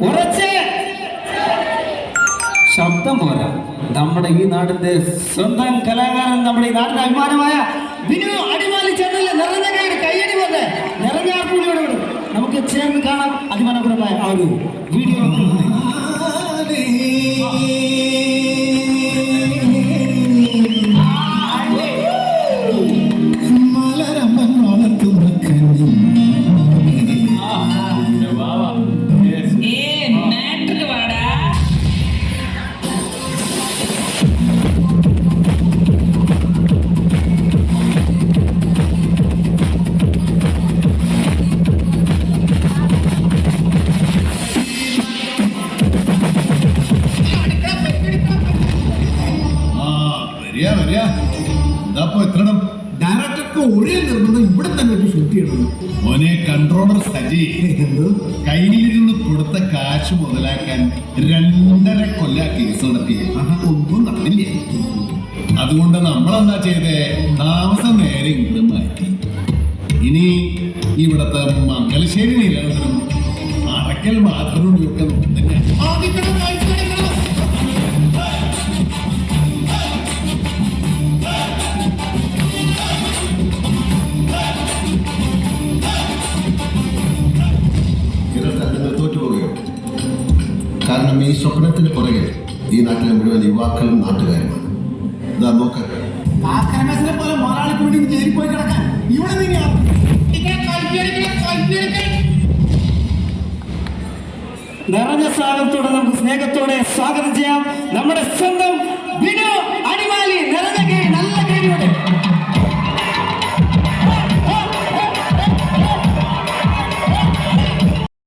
ഉറച്ച് ശബ്ദം പോരാ. നമ്മുടെ ഈ നാടിന്റെ സ്വന്തം കലാകാരൻ, നമ്മുടെ ഈ നാടിന്റെ അഭിമാനമായ ബിനു അടിമാലി ചേർന്നില്ല. നിറഞ്ഞ കൈയുടെ കയ്യടി പോലെ നിറഞ്ഞ ആർപ്പുള്ളിയോട് നമുക്ക് ചേർന്ന് കാണാം അതിമനോഹരമായ ആ ഒരു വീഡിയോ. ഡയറക്ടർക്ക് ഒരേ നിർബന്ധം ഇവിടെ തന്നെ ഷൂട്ട് ചെയ്യണം. മോനെ കൺട്രോളർ സജി കയ്യിലിരുന്ന് കൊടുത്ത കാശ് മുതലാക്കാൻ 2.5 കൊല്ല കേസ് നടത്തി. ഒന്നും നടന്നില്ല. അതുകൊണ്ട് നമ്മളെന്താ ചെയ്തേ, താമസം നേരെ ഇങ്ങോട്ട് മാറ്റി. ഇനി ഇവിടത്തെ മംഗലശ്ശേരി നിലനിർത്തണം, അറക്കൽ മാത്രം ഒക്കെ നോക്കുന്നില്ല. കാരണം ഈ സ്വപ്നത്തിന് പുറകെ ഈ നാട്ടിലെ മുഴുവൻ യുവാക്കളും നാട്ടുകാരുമാണ്. ഇതാ നോക്ക്, പോലെ മലയാളിക്കൂടി ജയിലിൽ കിടക്കാൻ ഇവിടെ നിറഞ്ഞ സ്വാഗതത്തോടെ നമുക്ക് സ്നേഹത്തോടെ സ്വാഗതം ചെയ്യാം നമ്മുടെ സ്വന്തം ബിനു അടിമാലി. നിറഞ്ഞ